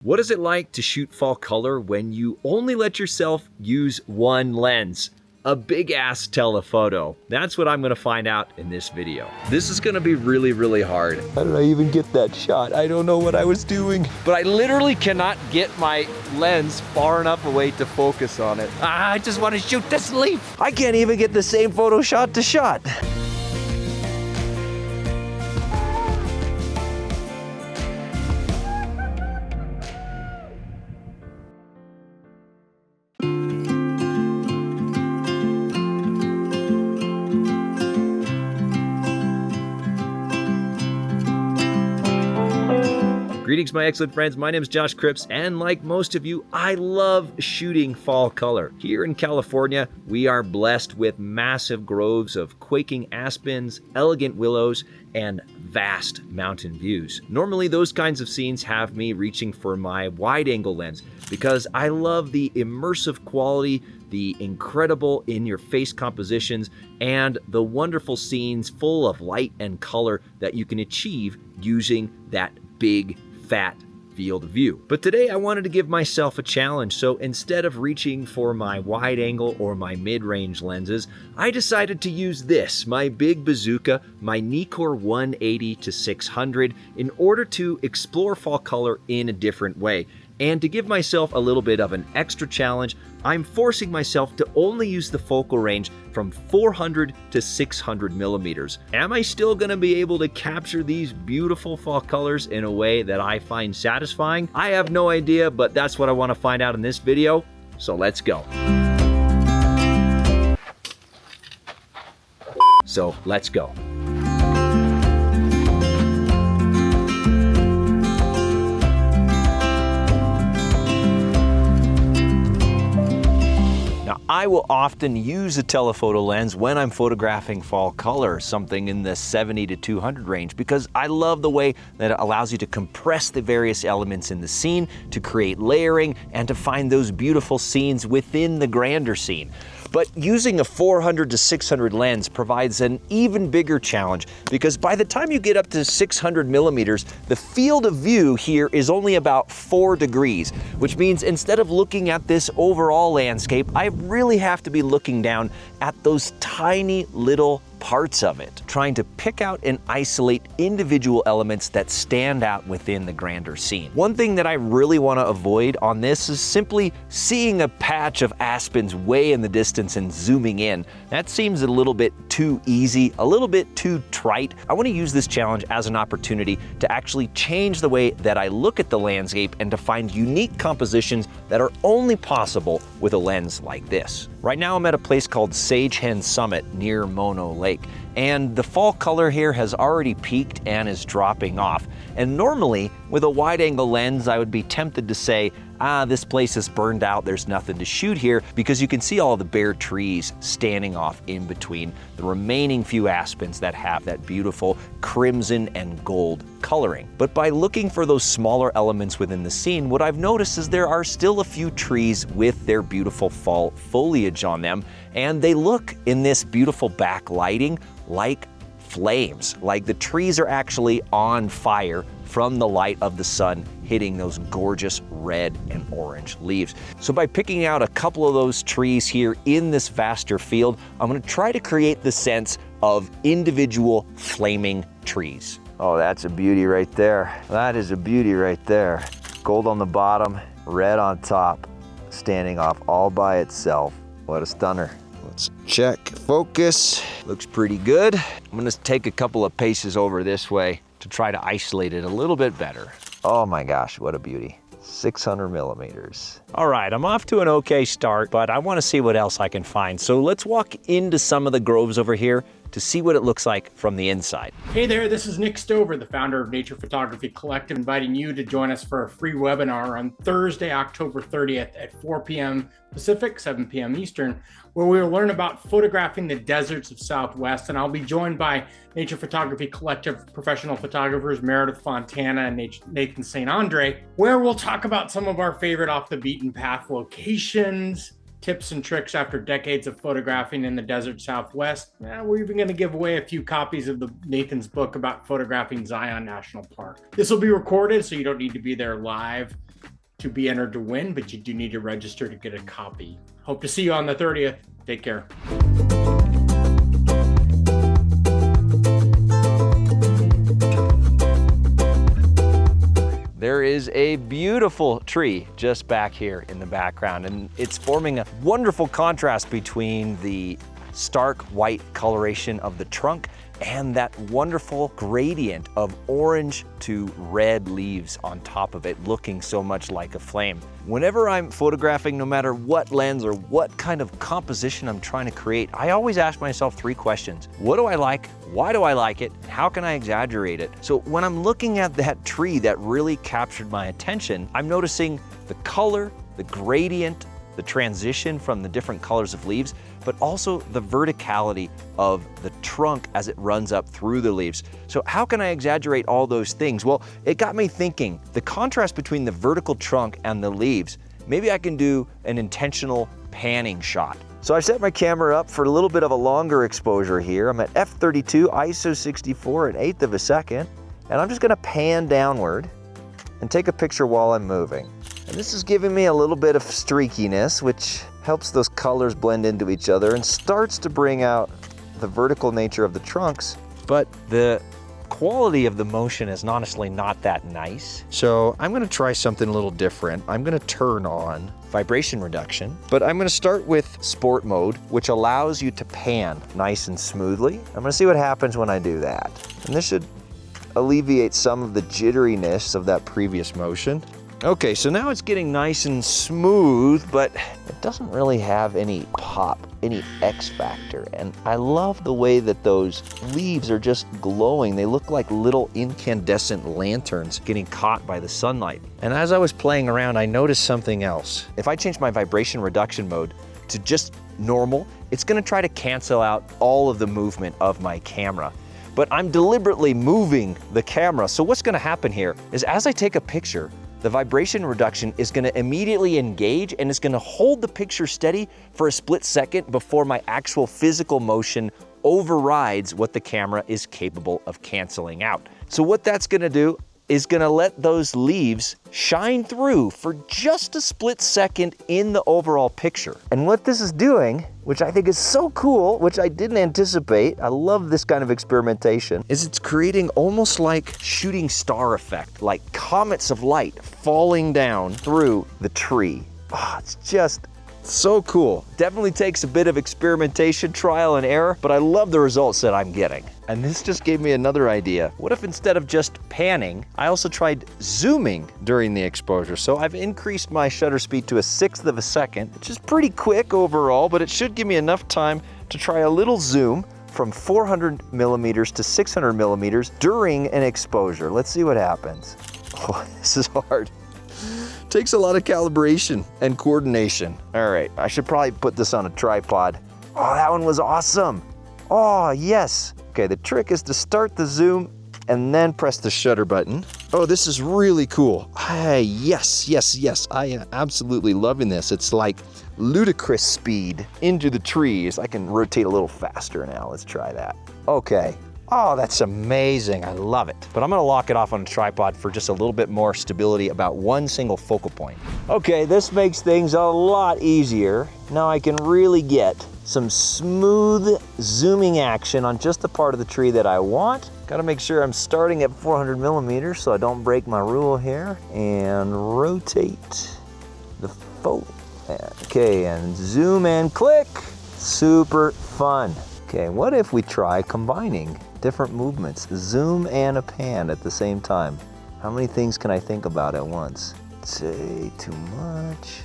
What is it like to shoot fall color when you only let yourself use one lens? A big ass telephoto. That's what I'm gonna find out in this video. This is gonna be really, really hard. How did I even get that shot? I don't know what I was doing. But I literally cannot get my lens far enough away to focus on it. I just wanna shoot this leaf. I can't even get the same photo shot to shot. Greetings, my excellent friends. My name is Josh Cripps, and like most of you, I love shooting fall color. Here in California, we are blessed with massive groves of quaking aspens, elegant willows, and vast mountain views. Normally, those kinds of scenes have me reaching for my wide-angle lens because I love the immersive quality, the incredible in-your-face compositions, and the wonderful scenes full of light and color that you can achieve using that big, fat field of view. But today I wanted to give myself a challenge, so instead of reaching for my wide angle or my mid-range lenses, I decided to use this, my big bazooka, my Nikkor 180-600, in order to explore fall color in a different way. And to give myself a little bit of an extra challenge, I'm forcing myself to only use the focal range from 400 to 600 millimeters. Am I still gonna be able to capture these beautiful fall colors in a way that I find satisfying? I have no idea, but that's what I wanna find out in this video, so let's go. I will often use a telephoto lens when I'm photographing fall color, something in the 70 to 200 range, because I love the way that it allows you to compress the various elements in the scene, to create layering, and to find those beautiful scenes within the grander scene. But using a 400 to 600 lens provides an even bigger challenge because by the time you get up to 600 millimeters, the field of view here is only about 4 degrees, which means instead of looking at this overall landscape, I really have to be looking down at those tiny little parts of it, trying to pick out and isolate individual elements that stand out within the grander scene. One thing that I really want to avoid on this is simply seeing a patch of aspens way in the distance and zooming in. That seems a little bit too easy, a little bit too trite. I want to use this challenge as an opportunity to actually change the way that I look at the landscape and to find unique compositions that are only possible with a lens like this. Right now I'm at a place called Hen Summit near Mono Lake, and the fall color here has already peaked and is dropping off. And normally, with a wide-angle lens, I would be tempted to say, this place is burned out, there's nothing to shoot here, because you can see all of the bare trees standing off in between the remaining few aspens that have that beautiful crimson and gold coloring. But by looking for those smaller elements within the scene, what I've noticed is there are still a few trees with their beautiful fall foliage on them, and they look in this beautiful backlighting like flames, like the trees are actually on fire from the light of the sun hitting those gorgeous red and orange leaves. So by picking out a couple of those trees here in this vaster field, I'm gonna try to create the sense of individual flaming trees. Oh, that's a beauty right there. That is a beauty right there. Gold on the bottom, red on top, standing off all by itself. What a stunner. Let's check focus. Looks pretty good. I'm gonna take a couple of paces over this way to try to isolate it a little bit better. Oh my gosh, what a beauty. 600 millimeters. All right, I'm off to an okay start, but I want to see what else I can find. So let's walk into some of the groves over here to see what it looks like from the inside. Hey there, this is Nick Stover, the founder of Nature Photography Collective, inviting you to join us for a free webinar on Thursday, October 30th at 4 p.m. Pacific, 7 p.m. Eastern, where we will learn about photographing the deserts of Southwest. And I'll be joined by Nature Photography Collective professional photographers Meredith Fontana and Nathan St. Andre, where we'll talk about some of our favorite off the beaten path locations, tips and tricks after decades of photographing in the desert Southwest. We're even going to give away a few copies of Nathan's book about photographing Zion National Park. This will be recorded, so you don't need to be there live. to be entered to win, but you do need to register to get a copy. Hope to see you on the 30th. Take care. There is a beautiful tree just back here in the background, and it's forming a wonderful contrast between the stark white coloration of the trunk and that wonderful gradient of orange to red leaves on top of it, looking so much like a flame. Whenever I'm photographing, no matter what lens or what kind of composition I'm trying to create, I always ask myself 3 questions. What do I like? Why do I like it? How can I exaggerate it? So when I'm looking at that tree that really captured my attention, I'm noticing the color, the gradient, the transition from the different colors of leaves, but also the verticality of the trunk as it runs up through the leaves. So how can I exaggerate all those things? Well, it got me thinking, the contrast between the vertical trunk and the leaves, maybe I can do an intentional panning shot. So I set my camera up for a little bit of a longer exposure here. I'm at f32, ISO 64, an eighth of a second, and I'm just gonna pan downward and take a picture while I'm moving. And this is giving me a little bit of streakiness, which helps those colors blend into each other and starts to bring out the vertical nature of the trunks. But the quality of the motion is honestly not that nice. So I'm gonna try something a little different. I'm gonna turn on vibration reduction, but I'm gonna start with sport mode, which allows you to pan nice and smoothly. I'm gonna see what happens when I do that. And this should alleviate some of the jitteriness of that previous motion. Okay, so now it's getting nice and smooth, but it doesn't really have any pop, any X factor. And I love the way that those leaves are just glowing. They look like little incandescent lanterns getting caught by the sunlight. And as I was playing around, I noticed something else. If I change my vibration reduction mode to just normal, it's gonna try to cancel out all of the movement of my camera. But I'm deliberately moving the camera. So what's gonna happen here is as I take a picture, the vibration reduction is gonna immediately engage and it's gonna hold the picture steady for a split second before my actual physical motion overrides what the camera is capable of canceling out. So what that's gonna do is gonna let those leaves shine through for just a split second in the overall picture. And what this is doing, which I think is so cool, which I didn't anticipate, I love this kind of experimentation, is it's creating almost like shooting star effect, like comets of light falling down through the tree. Oh, it's just so cool. Definitely takes a bit of experimentation, trial and error, but I love the results that I'm getting. And this just gave me another idea. What if instead of just panning, I also tried zooming during the exposure? So I've increased my shutter speed to a 1/6 of a second, which is pretty quick overall, but it should give me enough time to try a little zoom from 400 millimeters to 600 millimeters during an exposure. Let's see what happens. Oh, this is hard. Takes a lot of calibration and coordination. All right, I should probably put this on a tripod. Oh, that one was awesome. Oh, yes. Okay, the trick is to start the zoom and then press the shutter button. Oh, this is really cool. Hey, yes. I am absolutely loving this. It's like ludicrous speed into the trees. I can rotate a little faster now. Let's try that. Okay. Oh, that's amazing. I love it. But I'm gonna lock it off on a tripod for just a little bit more stability about one single focal point. Okay, this makes things a lot easier. Now I can really get some smooth zooming action on just the part of the tree that I want. Gotta make sure I'm starting at 400 millimeters so I don't break my rule here. And rotate the photo. Okay, and zoom and click. Super fun. Okay, what if we try combining different movements, zoom and a pan at the same time? How many things can I think about at once? Say too much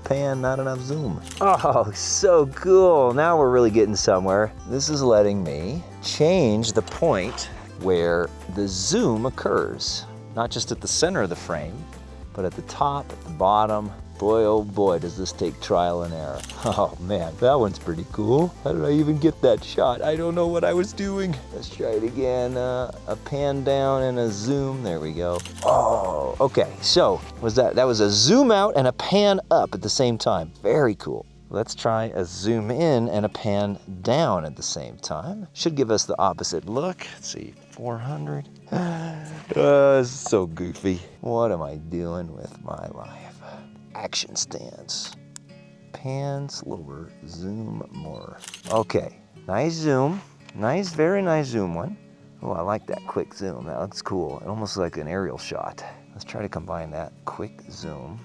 pan, not enough zoom. Oh, so cool. Now we're really getting somewhere. This is letting me change the point where the zoom occurs. Not just at the center of the frame, but at the top, at the bottom. Boy, oh boy, does this take trial and error. Oh man, that one's pretty cool. How did I even get that shot? I don't know what I was doing. Let's try it again. A pan down and a zoom. There we go. Oh, okay. So that was a zoom out and a pan up at the same time. Very cool. Let's try a zoom in and a pan down at the same time. Should give us the opposite look. Let's see, 400. This is so goofy. What am I doing with my life? Action stance. Pan slower, zoom more. Okay, nice zoom. Nice, very nice zoom one. Oh, I like that quick zoom. That looks cool. Almost like an aerial shot. Let's try to combine that quick zoom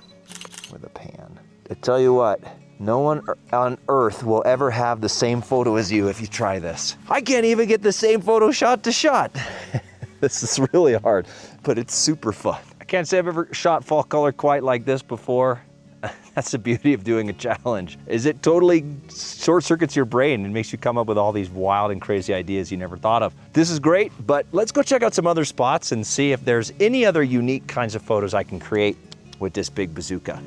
with a pan. I tell you what, no one on earth will ever have the same photo as you if you try this. I can't even get the same photo shot to shot. This is really hard, but it's super fun. I can't say I've ever shot fall color quite like this before. That's the beauty of doing a challenge, is it totally short circuits your brain and makes you come up with all these wild and crazy ideas you never thought of. This is great, but let's go check out some other spots and see if there's any other unique kinds of photos I can create with this big bazooka.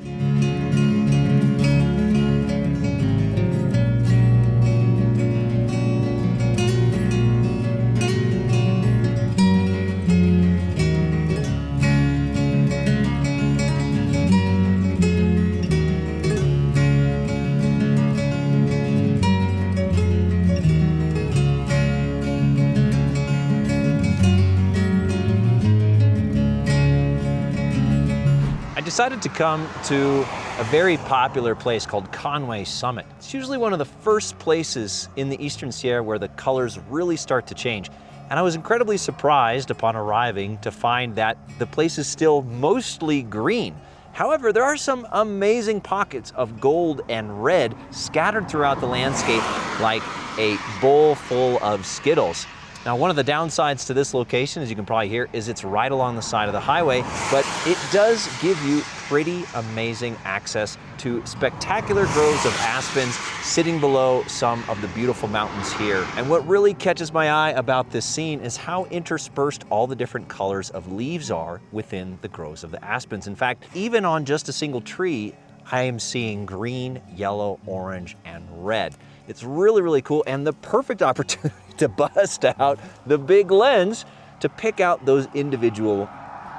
Decided to come to a very popular place called Conway Summit. It's usually one of the first places in the Eastern Sierra where the colors really start to change. And I was incredibly surprised upon arriving to find that the place is still mostly green. However, there are some amazing pockets of gold and red scattered throughout the landscape like a bowl full of Skittles. Now, one of the downsides to this location, as you can probably hear, is it's right along the side of the highway, but it does give you pretty amazing access to spectacular groves of aspens sitting below some of the beautiful mountains here. And what really catches my eye about this scene is how interspersed all the different colors of leaves are within the groves of the aspens. In fact, even on just a single tree, I am seeing green, yellow, orange, and red. It's really, really cool, and the perfect opportunity to bust out the big lens to pick out those individual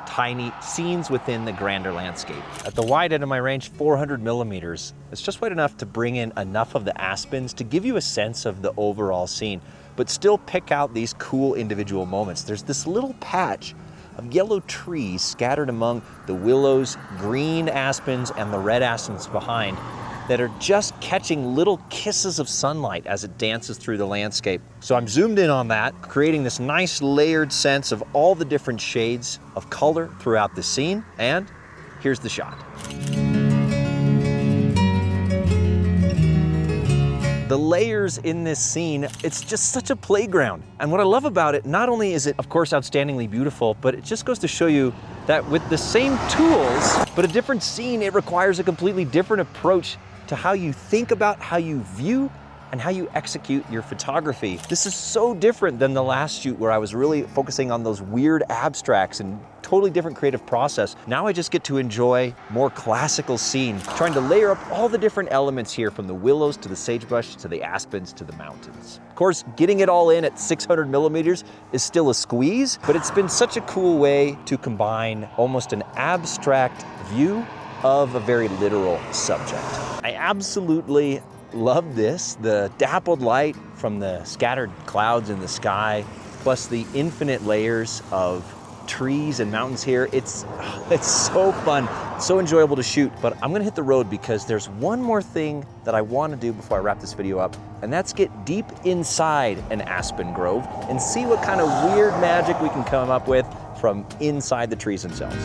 tiny scenes within the grander landscape. At the wide end of my range, 400 millimeters, it's just wide enough to bring in enough of the aspens to give you a sense of the overall scene, but still pick out these cool individual moments. There's this little patch of yellow trees scattered among the willows, green aspens, and the red aspens behind that are just catching little kisses of sunlight as it dances through the landscape. So I'm zoomed in on that, creating this nice layered sense of all the different shades of color throughout the scene, and here's the shot. The layers in this scene, it's just such a playground. And what I love about it, not only is it, of course, outstandingly beautiful, but it just goes to show you that with the same tools, but a different scene, it requires a completely different approach to how you think about, how you view, and how you execute your photography. This is so different than the last shoot where I was really focusing on those weird abstracts and totally different creative process. Now I just get to enjoy more classical scene, trying to layer up all the different elements here, from the willows to the sagebrush to the aspens to the mountains. Of course, getting it all in at 600 millimeters is still a squeeze, but it's been such a cool way to combine almost an abstract view of a very literal subject. I absolutely love this. The dappled light from the scattered clouds in the sky, plus the infinite layers of trees and mountains here. It's so fun, so enjoyable to shoot, but I'm gonna hit the road because there's one more thing that I wanna do before I wrap this video up, and that's get deep inside an aspen grove and see what kind of weird magic we can come up with from inside the trees themselves.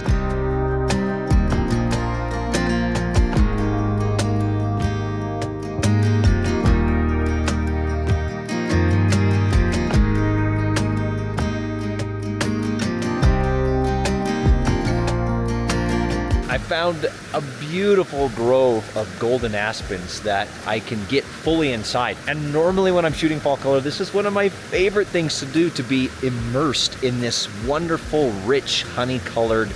I found a beautiful grove of golden aspens that I can get fully inside. And normally when I'm shooting fall color, this is one of my favorite things to do, to be immersed in this wonderful, rich, honey-colored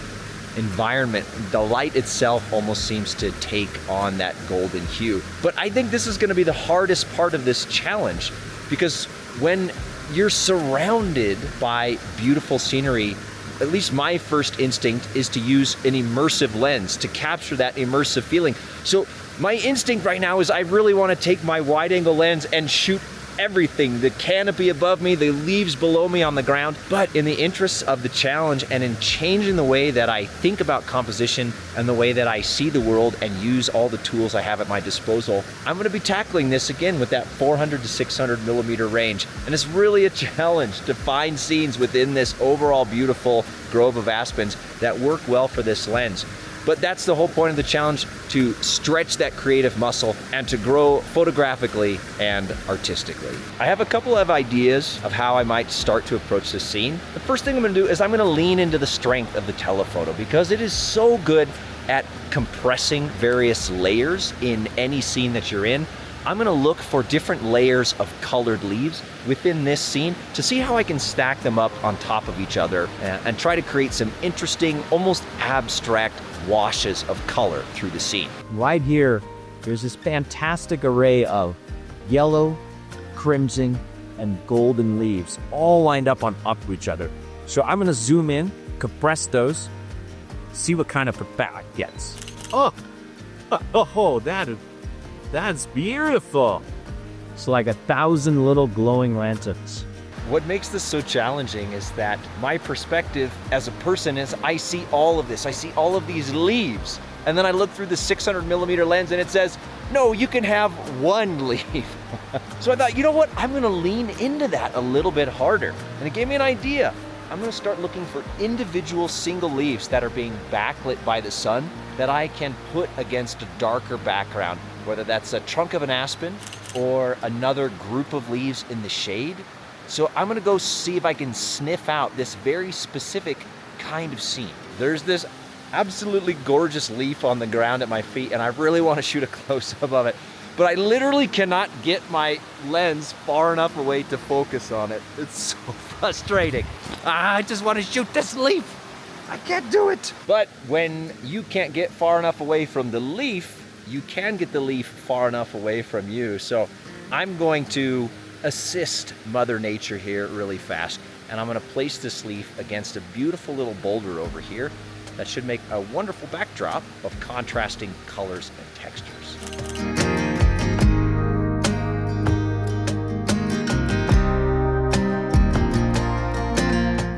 environment. The light itself almost seems to take on that golden hue. But I think this is gonna be the hardest part of this challenge, because when you're surrounded by beautiful scenery, at least my first instinct is to use an immersive lens to capture that immersive feeling. So my instinct right now is I really want to take my wide angle lens and shoot everything, the canopy above me, the leaves below me on the ground. But in the interests of the challenge and in changing the way that I think about composition and the way that I see the world and use all the tools I have at my disposal, I'm gonna be tackling this again with that 400 to 600 millimeter range. And it's really a challenge to find scenes within this overall beautiful grove of aspens that work well for this lens. But that's the whole point of the challenge, to stretch that creative muscle and to grow photographically and artistically. I have a couple of ideas of how I might start to approach this scene. The first thing I'm gonna do is I'm gonna lean into the strength of the telephoto because it is so good at compressing various layers in any scene that you're in. I'm gonna look for different layers of colored leaves within this scene to see how I can stack them up on top of each other and try to create some interesting, almost abstract washes of color through the scene. Right here, there's this fantastic array of yellow, crimson, and golden leaves all lined up on top of each other. So I'm gonna zoom in, compress those, see what kind of effect it gets. That's beautiful. It's like 1,000 little glowing lanterns. What makes this so challenging is that my perspective as a person is I see all of this. I see all of these leaves. And then I look through the 600 millimeter lens and it says, no, you can have one leaf. So I thought, you know what? I'm gonna lean into that a little bit harder. And it gave me an idea. I'm gonna start looking for individual single leaves that are being backlit by the sun that I can put against a darker background, whether that's a trunk of an aspen or another group of leaves in the shade. So I'm gonna go see if I can sniff out this very specific kind of scene. There's this absolutely gorgeous leaf on the ground at my feet and I really wanna shoot a close-up of it, but I literally cannot get my lens far enough away to focus on it. It's so frustrating. I just wanna shoot this leaf. I can't do it. But when you can't get far enough away from the leaf, you can get the leaf far enough away from you. So I'm going to assist Mother Nature here really fast. And I'm gonna place this leaf against a beautiful little boulder over here that should make a wonderful backdrop of contrasting colors and textures.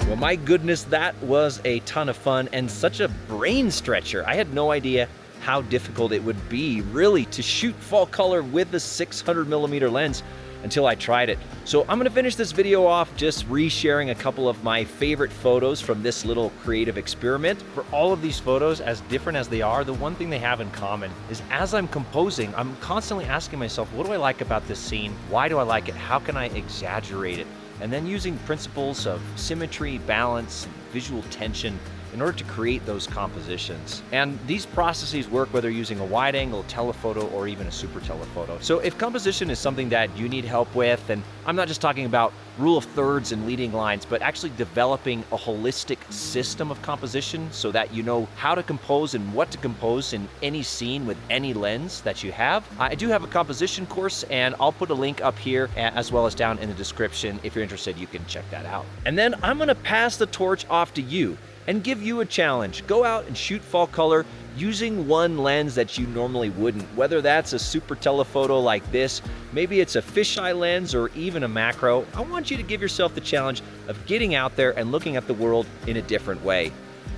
Well, my goodness, that was a ton of fun and such a brain stretcher. I had no idea how difficult it would be really to shoot fall color with the 600 millimeter lens until I tried it. So I'm gonna finish this video off just resharing a couple of my favorite photos from this little creative experiment. For all of these photos, as different as they are, the one thing they have in common is as I'm composing, I'm constantly asking myself, what do I like about this scene? Why do I like it? How can I exaggerate it? And then using principles of symmetry, balance, and visual tension in order to create those compositions. And these processes work whether using a wide angle telephoto or even a super telephoto. So if composition is something that you need help with, and I'm not just talking about rule of thirds and leading lines, but actually developing a holistic system of composition so that you know how to compose and what to compose in any scene with any lens that you have. I do have a composition course and I'll put a link up here as well as down in the description. If you're interested, you can check that out. And then I'm gonna pass the torch off to you and give you a challenge. Go out and shoot fall color using one lens that you normally wouldn't, whether that's a super telephoto like this, maybe it's a fisheye lens or even a macro. I want you to give yourself the challenge of getting out there and looking at the world in a different way.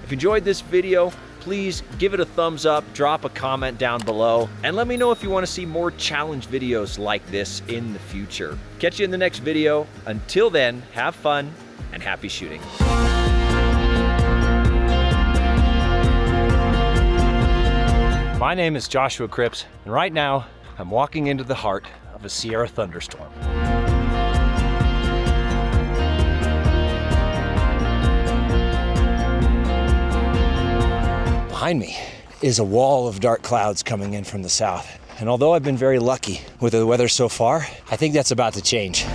If you enjoyed this video, please give it a thumbs up, drop a comment down below, and let me know if you want to see more challenge videos like this in the future. Catch you in the next video. Until then, have fun and happy shooting. My name is Joshua Cripps, and right now, I'm walking into the heart of a Sierra thunderstorm. Behind me is a wall of dark clouds coming in from the south. And although I've been very lucky with the weather so far, I think that's about to change.